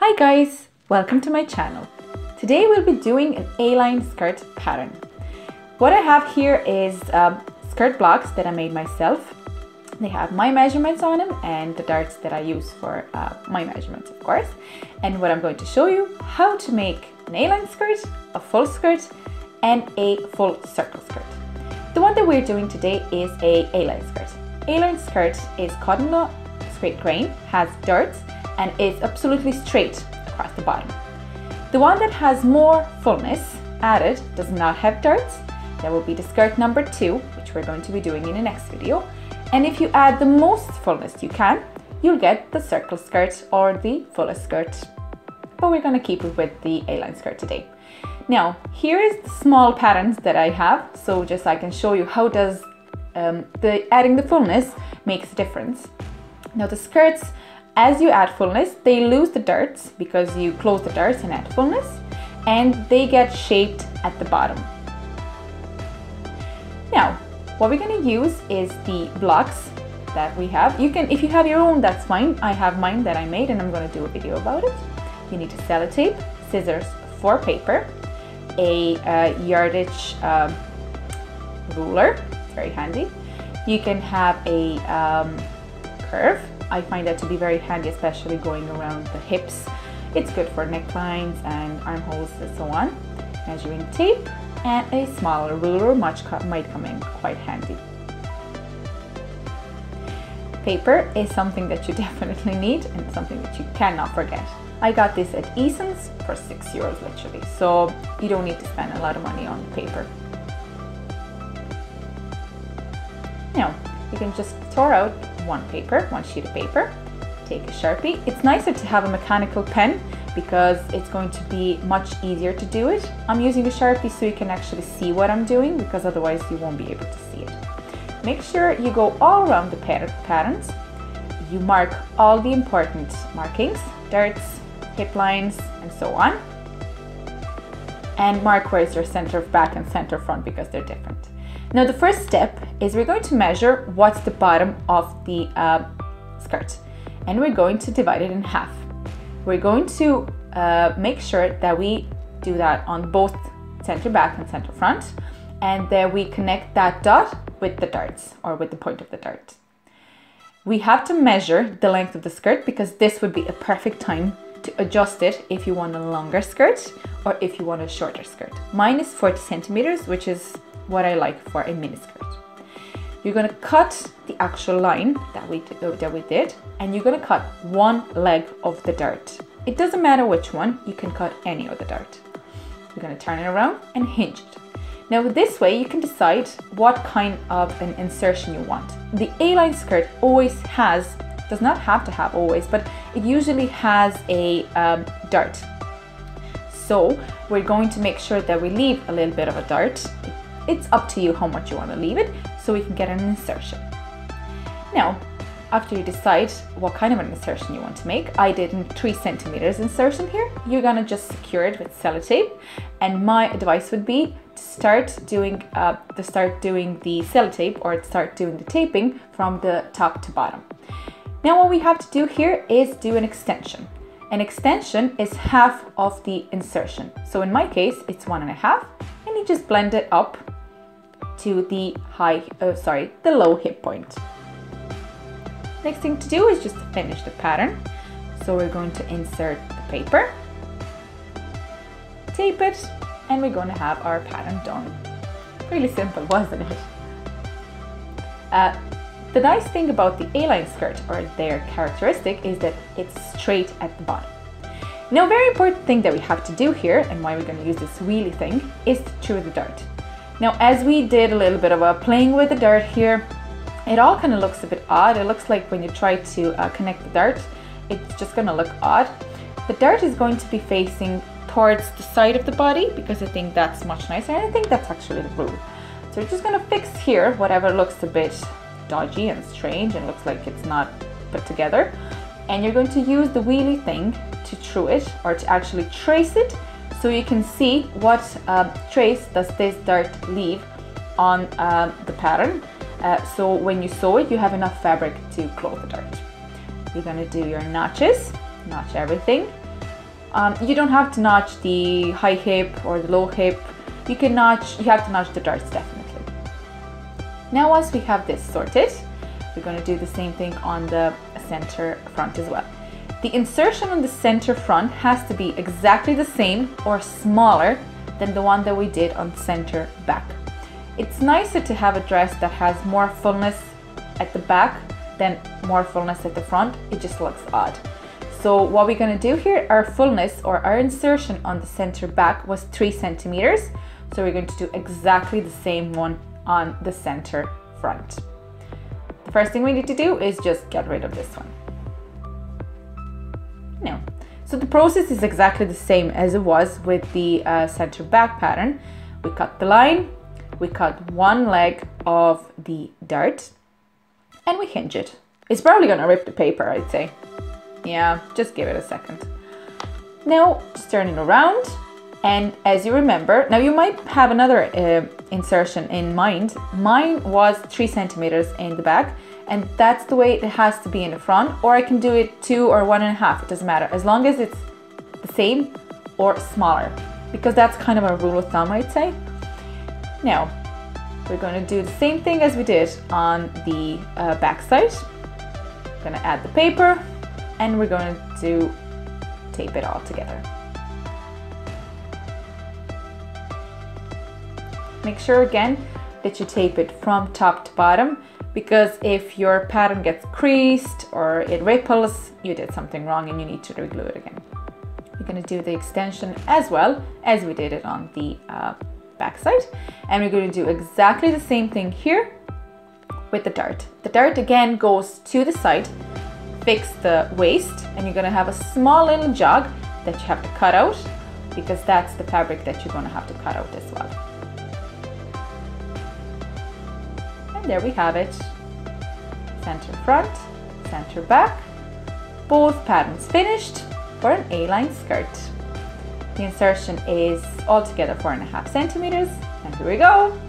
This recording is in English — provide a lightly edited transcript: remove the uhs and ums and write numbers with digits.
Hi guys, welcome to my channel. Today we'll be doing an A-line skirt pattern. What I have here is skirt blocks that I made myself. They have my measurements on them and the darts that I use for my measurements, of course. And what I'm going to show you how to make an A-line skirt, a full skirt, and a full circle skirt. The one that we're doing today is a A-line skirt. A-line skirt is cotton straight grain, has darts, and is absolutely straight across the bottom. The one that has more fullness added does not have darts. That will be the skirt number 2, which we're going to be doing in the next video. And if you add the most fullness you can, you'll get the circle skirt or the fullest skirt. But we're going to keep it with the A-line skirt today. Now, here is the small patterns that I have, so just I can show you how does adding the fullness makes a difference. Now the skirts, as you add fullness, they lose the darts because you close the darts and add fullness, and they get shaped at the bottom. Now, what we're going to use is the blocks that we have. You can, if you have your own, that's fine. I have mine that I made and I'm going to do a video about it. You need a sellotape, scissors for paper, a yardage ruler, it's very handy. You can have a curve. I find that to be very handy, especially going around the hips. It's good for necklines and armholes and so on. Measuring tape and a smaller ruler might come in quite handy. Paper is something that you definitely need and something that you cannot forget. I got this at Eason's for €6 literally, so you don't need to spend a lot of money on paper. Now, you can just throw out one sheet of paper, take a Sharpie. It's nicer to have a mechanical pen because it's going to be much easier to do it. I'm using a Sharpie so you can actually see what I'm doing, because otherwise you won't be able to see it. Make sure you go all around the patterns. You mark all the important markings, darts, hip lines, and so on. And mark where is your center back and center front because they're different. Now the first step is we're going to measure what's the bottom of the skirt, and we're going to divide it in half. We're going to make sure that we do that on both center back and center front, and then we connect that dot with the darts or with the point of the dart. We have to measure the length of the skirt because this would be a perfect time to adjust it if you want a longer skirt or if you want a shorter skirt. Mine is 40 centimeters, which is what I like for a mini skirt. You're going to cut the actual line that we did, and you're going to cut one leg of the dart. It doesn't matter which one, you can cut any of the dart. You're going to turn it around and hinge it. Now this way you can decide what kind of an insertion you want. The A-line skirt always has, does not have to have always, but it usually has a dart. So we're going to make sure that we leave a little bit of a dart. It's up to you how much you want to leave it so we can get an insertion. Now, after you decide what kind of an insertion you want to make, I did a 3 centimeters insertion here. You're gonna just secure it with sellotape, and my advice would be to start doing the sellotape or start doing the taping from the top to bottom. Now what we have to do here is do an extension. An extension is half of the insertion. So in my case, it's 1.5, and you just blend it up to the low hip point. Next thing to do is just to finish the pattern. So we're going to insert the paper, tape it, and we're going to have our pattern done. Really simple, wasn't it? The nice thing about the A-line skirt, or their characteristic, is that it's straight at the bottom. Now, a very important thing that we have to do here, and why we're going to use this wheelie thing, is to chew the dart. Now, as we did a little bit of a playing with the dart here, it all kind of looks a bit odd. It looks like when you try to connect the dart, it's just going to look odd. The dart is going to be facing towards the side of the body because I think that's much nicer, and I think that's actually the rule. So we're just going to fix here whatever looks a bit dodgy and strange and looks like it's not put together. And you're going to use the wheelie thing to true it, or to actually trace it, so you can see what trace does this dart leave on the pattern. So when you sew it, you have enough fabric to close the dart. You're going to do your notches, notch everything, You don't have to notch the high hip or the low hip. You have to notch the darts definitely. Now once we have this sorted, we're going to do the same thing on the center front as well. The insertion on the center front has to be exactly the same or smaller than the one that we did on center back. It's nicer to have a dress that has more fullness at the back than more fullness at the front. It just looks odd. So what we're going to do here, our fullness or our insertion on the center back was 3 centimeters. So we're going to do exactly the same one on the center front. The first thing we need to do is just get rid of this one. Now, so the process is exactly the same as it was with the center back pattern. We cut the line, we cut one leg of the dart, and we hinge it. It's probably going to rip the paper, I'd say. Yeah, just give it a second. Now, just turn it around. And as you remember, now you might have another insertion in mind. Mine was 3 centimeters in the back, and that's the way it has to be in the front, or I can do it 2 or 1.5, it doesn't matter, as long as it's the same or smaller, because that's kind of a rule of thumb, I'd say. Now, we're going to do the same thing as we did on the back side. We're going to add the paper, and we're going to tape it all together. Make sure again that you tape it from top to bottom, because if your pattern gets creased or it ripples, you did something wrong and you need to reglue it again. We're going to do the extension as well as we did it on the back side, and we're going to do exactly the same thing here with the dart. The dart again goes to the side, fix the waist, and you're going to have a small little jog that you have to cut out, because that's the fabric that you're going to have to cut out as well. There we have it. Center front, center back, both patterns finished for an A-line skirt. The insertion is altogether 4.5 centimeters, and here we go.